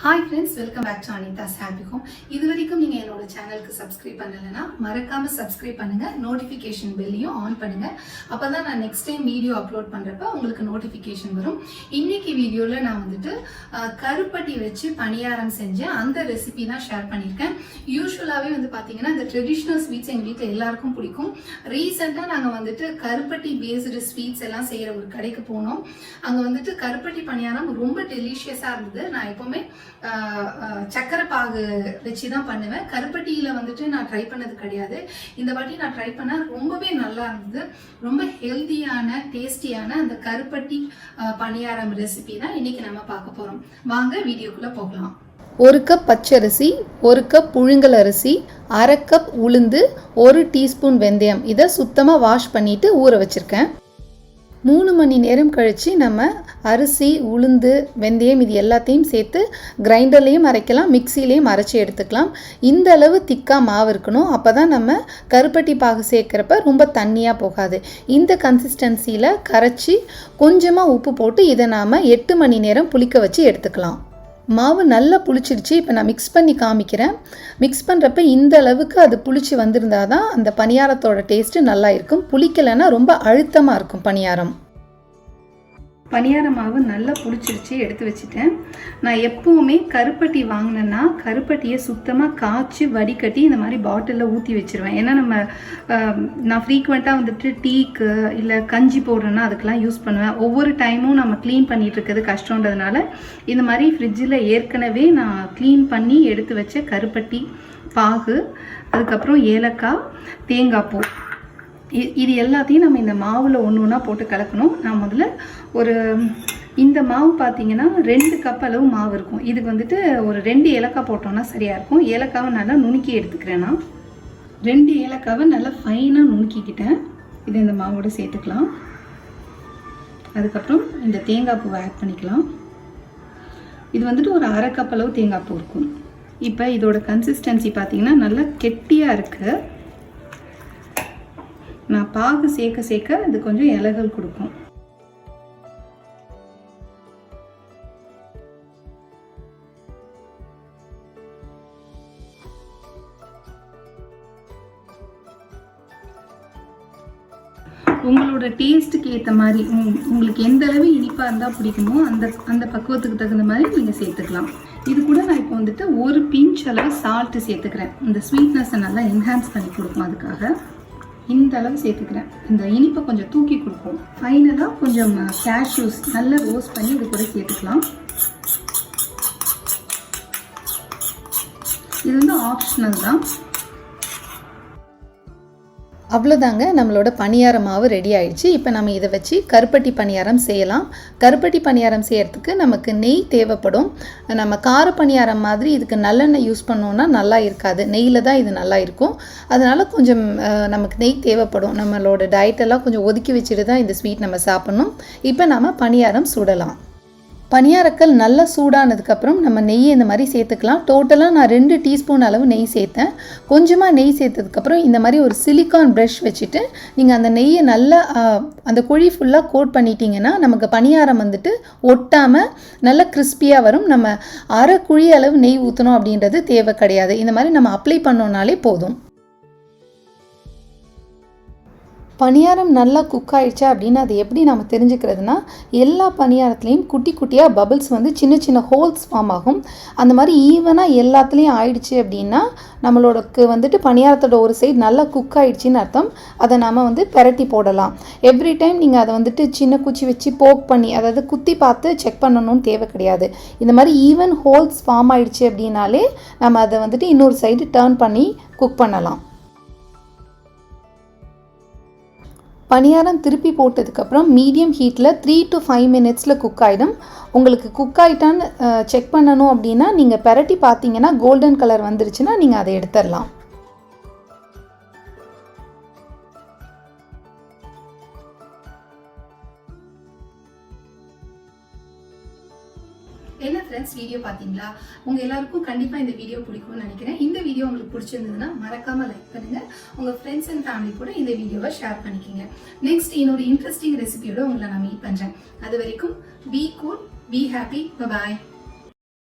Hi friends, welcome back to Anitha's Happy Home. இதுவரைக்கும் நீங்க என்னோட சேனலுக்கு சப்ஸ்கிரைப் பண்ணலனா மறக்காம சப்ஸ்கிரைப் பண்ணுங்க, நோட்டிஃபிகேஷன் பெல்லையும் ஆன் பண்ணுங்க. அப்பதான் நான் நெக்ஸ்ட் டைம் வீடியோ அப்லோட் பண்றப்ப உங்களுக்கு நோட்டிஃபிகேஷன் வரும். இன்னைக்கு வீடியோல நான் வந்துட்டு கருப்பட்டி வச்சு பணியாரம் செஞ்சேன். அந்த ரெசிபி தான் ஷேர் பண்ணியிருக்கேன். யூசுவலாவே வந்து பாத்தீங்கன்னா இந்த ட்ரெடிஷ்னல் ஸ்வீட்ஸ் எங்க வீட்டில் எல்லாருக்கும் பிடிக்கும். ரீசெண்டா நாங்க வந்துட்டு கருப்பட்டி பேஸ்டு ஸ்வீட்ஸ் எல்லாம் செய்யற ஒரு கடைக்கு போனோம். அங்க வந்துட்டு கருப்பட்டி பணியாரம் ரொம்ப டெலிஷியஸா இருந்தது. நான் எப்பவுமே சக்கரை பாகு வச்சு தான் பண்ணுவேன். கருப்பட்டியில வந்துட்டு நான் ட்ரை பண்ணது கிடையாது. இந்த வாட்டி நான் ட்ரை பண்ண ரொம்பவே நல்லா இருந்தது. ரொம்ப ஹெல்தியான டேஸ்டியான அந்த கருப்பட்டி பணியாரம் ரெசிபி தான் இன்னைக்கு நம்ம பார்க்க போறோம். வாங்க வீடியோக்குள்ள போகலாம். 1 கப் பச்சரிசி, 1 கப் புழுங்கல் அரிசி, 1/2 கப் உளுந்து, 1 டீஸ்பூன் வெந்தயம். இதை சுத்தமாக வாஷ் பண்ணிட்டு ஊற வச்சிருக்கேன். 3 மணி நேரம் கழித்து நம்ம அரிசி, உளுந்து, வெந்தயம் இது எல்லாத்தையும் சேர்த்து கிரைண்டர்லேயும் அரைக்கலாம், மிக்சிலையும் அரைச்சி எடுத்துக்கலாம். இந்த அளவு திக்காக மாவு இருக்கணும். அப்போ தான் நம்ம கருப்பட்டி பாகு சேர்க்குறப்ப ரொம்ப தண்ணியாக போகாது. இந்த கன்சிஸ்டன்சியில் கரைச்சி கொஞ்சமாக உப்பு போட்டு இதை நாம் 8 மணி நேரம் புளிக்க வச்சு எடுத்துக்கலாம். மாவு நல்லா புளிச்சிடுச்சு. இப்போ நான் மிக்ஸ் பண்ணி காமிக்கிறேன். மிக்ஸ் பண்ணுறப்ப இந்த அளவுக்கு அது புளிச்சு வந்திருந்தால் தான் அந்த பணியாரத்தோட டேஸ்ட்டு நல்லா இருக்கும். புளிக்கலைன்னா ரொம்ப அழுத்தமாக இருக்கும் பணியாரம். பணியார மாவு நல்லா புளிச்சிருச்சு, எடுத்து வச்சுட்டேன். நான் எப்போவுமே கருப்பட்டி வாங்கினேன்னா கருப்பட்டியை சுத்தமாக காய்ச்சி வடிகட்டி இந்த மாதிரி பாட்டிலில் ஊற்றி வச்சுருவேன். ஏன்னா நான் ஃப்ரீக்வெண்ட்டாக வந்துட்டு டீக்கு இல்லை கஞ்சி போடுறேன்னா அதுக்கெலாம் யூஸ் பண்ணுவேன். ஒவ்வொரு டைமும் நம்ம க்ளீன் பண்ணிகிட்டு இருக்கிறது கஷ்டன்றதுனால இந்த மாதிரி ஃப்ரிட்ஜில் ஏற்கனவே நான் க்ளீன் பண்ணி எடுத்து வச்ச கருப்பட்டி பாகு, அதுக்கப்புறம் ஏலக்காய், தேங்காய் பூ, இது எல்லாத்தையும் நம்ம இந்த மாவில் ஒன்று ஒன்றா போட்டு கலக்கணும். நான் முதல்ல இந்த மாவு பார்த்தீங்கன்னா 2 கப் அளவு மாவு இருக்கும். இதுக்கு வந்துட்டு ஒரு 2 ஏலக்காய் போட்டோம்னா சரியாக இருக்கும். ஏலக்காவை நல்லா நுணுக்கி எடுத்துக்கிறேன். நான் 2 ஏலக்காவை நல்லா ஃபைனாக நுணுக்கிக்கிட்டேன். இதை இந்த மாவோடு சேர்த்துக்கலாம். அதுக்கப்புறம் இந்த தேங்காய் பூவை ஆட் பண்ணிக்கலாம். இது வந்துட்டு ஒரு 1/2 கப் அளவு தேங்காய் பூ இருக்கும். இப்போ இதோட கன்சிஸ்டன்சி பார்த்தீங்கன்னா நல்லா கெட்டியாக இருக்குது. நான் பாகு சேர்க்க சேர்க்க இது கொஞ்சம் இலைகள் கொடுக்கும். உங்களோட டேஸ்ட்டுக்கு ஏற்ற மாதிரி உங்களுக்கு எந்த அளவு இனிப்பாக இருந்தால் பிடிக்குமோ அந்த பக்குவத்துக்கு தகுந்த மாதிரி நீங்கள் சேர்த்துக்கலாம். இது கூட நான் இப்போ வந்துட்டு ஒரு பிஞ்ச் அளவு சால்ட்டு சேர்த்துக்கிறேன். இந்த ஸ்வீட்னஸை நல்லா என்ஹான்ஸ் பண்ணி கொடுக்கும். அதுக்காக இந்த அளவு சேர்த்துக்கிறேன். இந்த இனிப்பை கொஞ்சம் தூக்கி கொடுப்போம். ஃபைனலாக கொஞ்சம் கேஷ்யூஸ் நல்லா ரோஸ்ட் பண்ணி இது கூட சேர்த்துக்கலாம். இது வந்து ஆப்ஷனல் தான். அவ்வளோதாங்க, நம்மளோட பணியார மாவு ரெடி ஆயிடுச்சு. இப்போ நம்ம இதை வச்சு கருப்பட்டி பணியாரம் செய்யலாம். கருப்பட்டி பணியாரம் செய்யறதுக்கு நமக்கு நெய் தேவைப்படும். நம்ம கார பணியாரம் மாதிரி இதுக்கு நல்லெண்ணெய் யூஸ் பண்ணோன்னா நல்லா இருக்காது. நெய்யில் தான் இது நல்லா இருக்கும். அதனால் கொஞ்சம் நமக்கு நெய் தேவைப்படும். நம்மளோட டயட்டெல்லாம் கொஞ்சம் ஒதுக்கி வச்சுட்டு தான் இந்த ஸ்வீட் நம்ம சாப்பிட்ணும். இப்போ நம்ம பணியாரம் சுடலாம். பனியாரக்கல் நல்லா சூடானதுக்கப்புறம் நம்ம நெய்யை இந்த மாதிரி சேர்த்துக்கலாம். டோட்டலாக நான் 2 டீஸ்பூன் அளவு நெய் சேர்த்தேன். கொஞ்சமாக நெய் சேர்த்ததுக்கப்புறம் இந்த மாதிரி ஒரு சிலிக்கான் ப்ரஷ் வச்சுட்டு நீங்கள் அந்த நெய்யை நல்லா அந்த குழி ஃபுல்லாக கோட் பண்ணிட்டீங்கன்னா நமக்கு பணியாரம் வந்துட்டு ஒட்டாமல் நல்லா கிறிஸ்பியாக வரும். நம்ம அரை குழி அளவு நெய் ஊற்றணும் அப்படின்றது தேவை கிடையாது. இந்த மாதிரி நம்ம அப்ளை பண்ணோன்னாலே போதும். பணியாரம் நல்லா குக் ஆயிடுச்சா அப்படின்னு அது எப்படி நம்ம தெரிஞ்சுக்கிறதுனா, எல்லா பணியாரத்துலேயும் குட்டி குட்டியாக பபிள்ஸ் வந்து சின்ன சின்ன ஹோல்ஸ் ஃபார்ம் ஆகும். அந்த மாதிரி ஈவனாக எல்லாத்துலேயும் ஆயிடுச்சு அப்படின்னா நம்மளோடக்கு வந்துட்டு பணியாரத்தோட ஒரு சைடு நல்லா குக் ஆயிடுச்சின்னு அர்த்தம். அதை நாம் வந்து பெரட்டி போடலாம். எவ்ரி டைம் நீங்கள் அதை வந்துட்டு சின்ன குச்சி வச்சு போக் பண்ணி, அதாவது குத்தி பார்த்து செக் பண்ணணும்னு தேவை கிடையாது. இந்த மாதிரி ஈவன் ஹோல்ஸ் ஃபார்ம் ஆயிடுச்சு அப்படின்னாலே நம்ம அதை வந்துட்டு இன்னொரு சைடு டர்ன் பண்ணி குக் பண்ணலாம். பணியாரம் திருப்பி போட்டதுக்கப்புறம் மீடியம் ஹீட்டில் 3 to 5 மினிட்ஸில் குக் ஆகிடும். உங்களுக்கு குக் ஆகிட்டான்னு செக் பண்ணணும் அப்படின்னா நீங்கள் பெரட்டி பார்த்தீங்கன்னா கோல்டன் கலர் வந்துருச்சுன்னா நீங்கள் அதை எடுத்துடலாம். என்ன ஃப்ரெண்ட்ஸ், வீடியோ பார்த்தீங்களா? உங்க எல்லாருக்கும் கண்டிப்பா இந்த வீடியோ பிடிக்கும்னு நினைக்கிறேன். இந்த வீடியோ உங்களுக்கு பிடிச்சிருந்ததுன்னா மறக்காம லைக் பண்ணுங்க. உங்க ஃப்ரெண்ட்ஸ் அண்ட் ஃபேமிலி கூட இந்த வீடியோவை ஷேர் பண்ணிக்கோங்க. நெக்ஸ்ட் இன்னொரு இன்ட்ரெஸ்டிங் ரெசிபியோட உங்களை நான் மீட் பண்றேன். அது வரைக்கும் be cool, be happy, by.